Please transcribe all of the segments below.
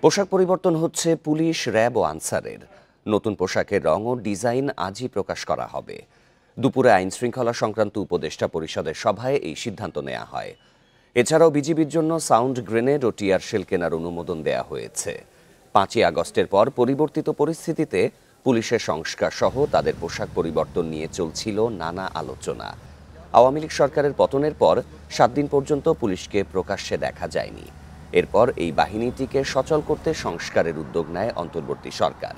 পোশাক পরিবর্তন হচ্ছে পুলিশ, র্যাব ও আনসারের। নতুন পোশাকের রং ও ডিজাইন আজই প্রকাশ করা হবে। দুপুরে আইন শৃঙ্খলা সংক্রান্ত উপদেষ্টা পরিষদের সভায় এই সিদ্ধান্ত নেওয়া হয়। এছাড়াও বিজিবির জন্য সাউন্ড গ্রেনেড ও টিয়ার শেল কেনার অনুমোদন দেয়া হয়েছে। 5ই আগস্টের পর পরিবর্তিত পরিস্থিতিতে পুলিশের সংস্কার সহ তাদের পোশাক পরিবর্তন নিয়ে চলছিল নানা আলোচনা। আওয়ামী লীগ সরকারের পতনের পর 7 দিন পর্যন্ত পুলিশকে প্রকাশ্যে দেখা যায়নি। এরপর এই বাহিনীটিকে সচল করতে সংস্কারের উদ্যোগ নেয় অন্তর্বর্তী সরকার।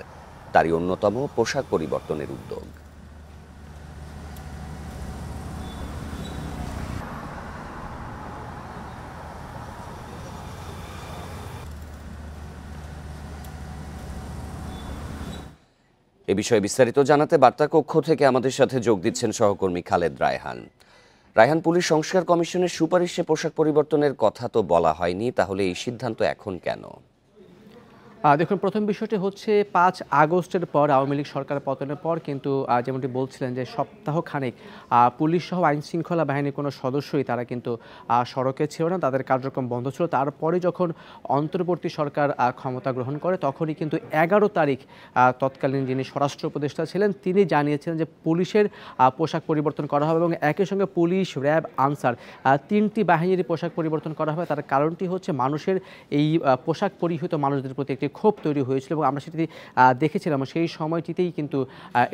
তারই অন্যতম পোশাক পরিবর্তনের উদ্যোগ। এ বিষয়ে বিস্তারিত জানাতে বার্তা কক্ষ থেকে আমাদের সাথে যোগ দিচ্ছেন সহকর্মী খালেদ রায়হান। রায়হান, পুলিশ সংস্কার কমিশনের সুপারিশে পোশাক পরিবর্তনের কথা তো বলা হয়নি, তাহলে এই সিদ্ধান্ত এখন কেন? দেখুন, প্রথম বিষয়টি হচ্ছে 5 আগস্টের পর আওয়ামী লীগ সরকার পতনের পর কিন্তু যেমনটি বলছিলেন যে সপ্তাহখানেক পুলিশ সহ আইন শৃঙ্খলা বাহিনীর কোনো সদস্যই তারা কিন্তু সড়কে ছিল না, তাদের কার্যক্রম বন্ধ ছিল। তারপরে যখন অন্তর্বর্তী সরকার ক্ষমতা গ্রহণ করে তখনই কিন্তু 11 তারিখ তৎকালীন যিনি স্বরাষ্ট্র উপদেষ্টা ছিলেন তিনি জানিয়েছিলেন যে পুলিশের পোশাক পরিবর্তন করা হবে এবং একই সঙ্গে পুলিশ, র্যাব, আনসার 3টি বাহিনীর পোশাক পরিবর্তন করা হবে। তার কারণটি হচ্ছে মানুষের এই পোশাক পরিহিত মানুষদের প্রতি একটি ক্ষোভ তৈরি হয়েছিল এবং আমরা সেটি দেখেছিলাম। সেই সময়টিতেই কিন্তু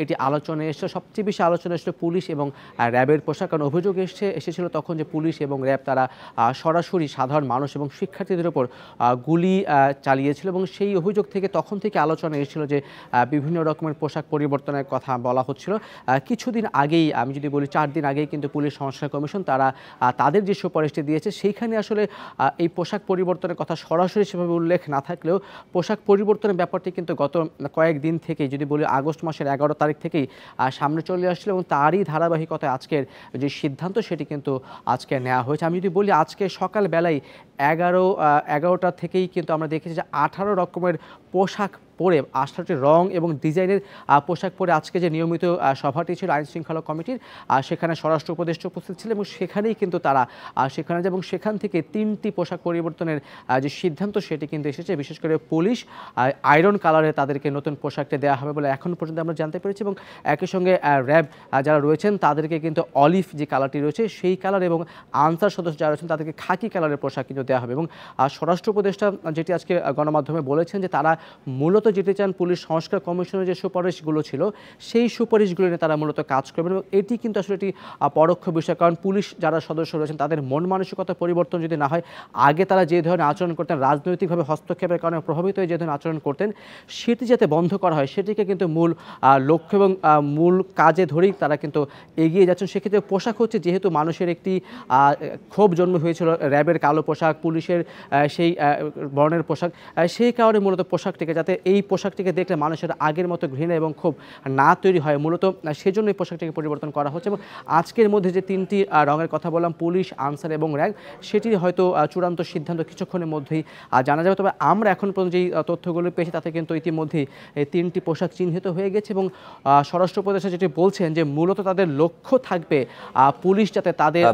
এটি আলোচনায় এসেছে। সবচেয়ে বেশি আলোচনা এসেছিল পুলিশ এবং র্যাবের পোশাক, কারণ অভিযোগ এসেছিল তখন যে পুলিশ এবং র্যাব তারা সরাসরি সাধারণ মানুষ এবং শিক্ষার্থীদের উপর গুলি চালিয়েছিল এবং সেই অভিযোগ থেকে তখন থেকে আলোচনা এসেছিল যে বিভিন্ন রকমের পোশাক পরিবর্তনের কথা বলা হচ্ছিল। কিছুদিন আগেই, আমি যদি বলি 4 দিন আগেই কিন্তু পুলিশ সংস্কার কমিশন তারা তাদের যে সুপারিশটি দিয়েছে সেইখানে আসলে এই পোশাক পরিবর্তনের কথা সরাসরি সেভাবে উল্লেখ না থাকলেও পোশাক পরিবর্তনের ব্যাপারটি কিন্তু গত কয়েকদিন থেকেই, যদি বলি আগস্ট মাসের 11 তারিখ থেকেই সামনে চলে আসছিল এবং তারই ধারাবাহিকতায় আজকের যে সিদ্ধান্ত সেটি কিন্তু আজকে নেওয়া হয়েছে। আমি যদি বলি আজকে সকালবেলায় 11টা থেকেই কিন্তু আমরা দেখেছি যে 18 রকমের পোশাক পরে, 18টি রং এবং ডিজাইনের পোশাক পরে আজকে যে নিয়মিত সভাটি ছিল আইন শৃঙ্খলা কমিটির, সেখানে স্বরাষ্ট্র উপদেষ্টা উপস্থিত ছিল এবং সেখানেই কিন্তু তারা সেখানে যায় এবং সেখান থেকে 3টি পোশাক পরিবর্তনের যে সিদ্ধান্ত সেটি কিন্তু এসেছে। বিশেষ করে পুলিশ আয়রন কালারে তাদেরকে নতুন পোশাকটি দেওয়া হবে বলে এখন পর্যন্ত আমরা জানতে পেরেছি এবং একই সঙ্গে র্যাব যারা রয়েছেন তাদেরকে কিন্তু অলিভ যে কালারটি রয়েছে সেই কালার এবং আনসার সদস্য যারা রয়েছেন তাদেরকে খাকি কালারের পোশাক কিন্তু দেওয়া হবে এবং স্বরাষ্ট্র উপদেষ্টা যেটি আজকে গণমাধ্যমে বলেছেন যে তারা মূলত যেতে চান পুলিশ সংস্কার কমিশনের যে সুপারিশগুলো ছিল সেই সুপারিশগুলো নিয়ে তারা মূলত কাজ করবেন এবং এটি কিন্তু আসলে একটি পরোক্ষ বিষয়, কারণ পুলিশ যারা সদস্য রয়েছেন তাদের মন মানসিকতা পরিবর্তন যদি না হয়, আগে তারা যে ধরনের আচরণ করতেন, রাজনৈতিকভাবে হস্তক্ষেপের কারণে প্রভাবিত হয়ে যে ধরনের আচরণ করতেন, সেটি যাতে বন্ধ করা হয় সেটিকে কিন্তু মূল লক্ষ্য এবং মূল কাজে ধরেই তারা কিন্তু এগিয়ে যাচ্ছেন। সেক্ষেত্রে পোশাক হচ্ছে, যেহেতু মানুষের একটি ক্ষোভ জন্ম হয়েছিল র্যাবের কালো পোশাক, পুলিশের সেই বর্ণের পোশাক, সেই কারণে মূলত পোশাকটিকে, যাতে এই পোশাকটিকে দেখলে মানুষের আগের মতো ঘৃণা এবং ক্ষোভ না তৈরি হয়, মূলত সেজন্য এই পোশাকটিকে পরিবর্তন করা হচ্ছে এবং আজকের মধ্যে যে 3টি রঙের কথা বললাম, পুলিশ, আনসার এবং র্যাব, সেটি হয়তো চূড়ান্ত সিদ্ধান্ত কিছুক্ষণের মধ্যেই জানা যাবে। তবে আমরা এখন পর্যন্ত যেই তথ্যগুলো পেয়েছি তাতে কিন্তু ইতিমধ্যেই এই 3টি পোশাক চিহ্নিত হয়ে গেছে এবং স্বরাষ্ট্র উপদেষ্টা যেটি বলছেন যে মূলত তাদের লক্ষ্য থাকবে পুলিশ যাতে তাদের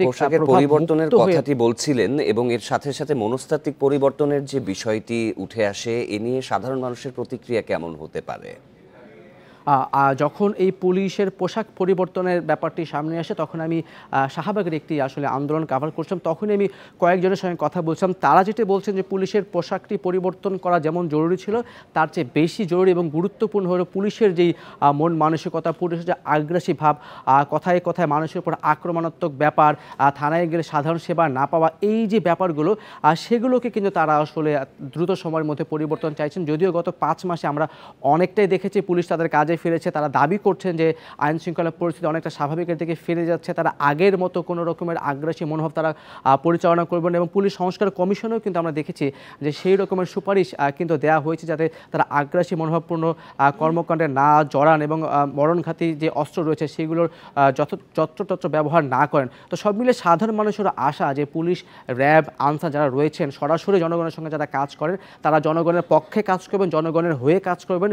পোশাকের পরিবর্তনের কথাটি বলছিলেন এবং এর সাথে সাথে মনস্তাত্ত্বিক পরিবর্তনের যে বিষয়টি উঠে আসে, এ নিয়ে সাধারণ মানুষের প্রতিক্রিয়া কেমন হতে পারে? যখন এই পুলিশের পোশাক পরিবর্তনের ব্যাপারটি সামনে আসে তখন আমি শাহবাগের একটি আসলে আন্দোলন কাভার করছিলাম, তখনই আমি কয়েকজনের সঙ্গে কথা বলছিলাম। তারা যেটা বলছেন যে পুলিশের পোশাকটি পরিবর্তন করা যেমন জরুরি ছিল তার চেয়ে বেশি জরুরি এবং গুরুত্বপূর্ণ হলো পুলিশের যেই মন মানসিকতা, পুলিশের যে আগ্রাসী ভাব, কথায় কথায় মানুষের উপর আক্রমণাত্মক ব্যাপার, থানায় গেলে সাধারণ সেবা না পাওয়া, এই যে ব্যাপারগুলো সেগুলোকে কিন্তু তারা আসলে দ্রুত সময়ের মধ্যে পরিবর্তন চাইছেন। যদিও গত 5 মাসে আমরা অনেকটাই দেখেছি পুলিশ তাদের কাজে ফিরেছে, তারা দাবি করছেন যে আইন শৃঙ্খলা পরিস্থিতি অনেকটা স্বাভাবিকের দিকে ফিরে যাচ্ছে, তারা আগের মতো কোনো রকমের আগ্রাসী মনোভাব তারা পরিচালনা করবেন এবং পুলিশ সংস্কার কমিশনেও কিন্তু আমরা দেখেছি যে সেই রকমের সুপারিশ কিন্তু দেওয়া হয়েছে যাতে তারা আগ্রাসী মনোভাবপূর্ণ কর্মকাণ্ডে না জড়ান এবং মরণঘাতী যে অস্ত্র রয়েছে সেগুলোর যত্রতত্র ব্যবহার না করেন। তো সব মিলে সাধারণ মানুষের আশা যে পুলিশ, র্যাব, আনসার যারা রয়েছেন সরাসরি জনগণের সঙ্গে যারা কাজ করেন তারা জনগণের পক্ষে কাজ করবেন, জনগণের হয়ে কাজ করবেন,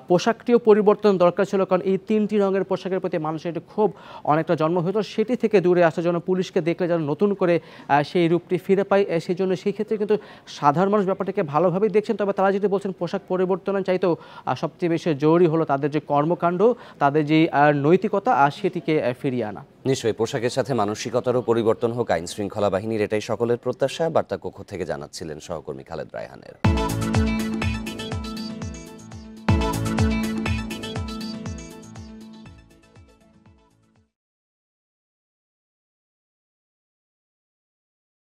পোশাকটিও পরিবর্তন পরিবর্তন দরকার ছিল, কারণ এই 3টি রঙের পোশাকের প্রতি মানুষের একটু ক্ষোভ অনেকটা জন্ম হতো। সেটি থেকে দূরে আসার জন্য পুলিশকে দেখলে যেন নতুন করে সেই রূপটি ফিরে পায়, সেই জন্য সেই ক্ষেত্রে কিন্তু সাধারণ মানুষ ব্যাপারটাকে ভালোভাবেই দেখছেন। তবে তারা যেটি বলছেন পোশাক পরিবর্তনের চাইতেও সবচেয়ে বেশি জরুরি হলো তাদের যে কর্মকাণ্ড, তাদের যে নৈতিকতা সেটিকে ফিরিয়ে আনা। নিশ্চয়ই পোশাকের সাথে মানসিকতারও পরিবর্তন হোক আইন শৃঙ্খলা বাহিনীর, এটাই সকলের প্রত্যাশা। বার্তা কক্ষ থেকে জানাচ্ছিলেন সহকর্মী খালেদ রায়হানের।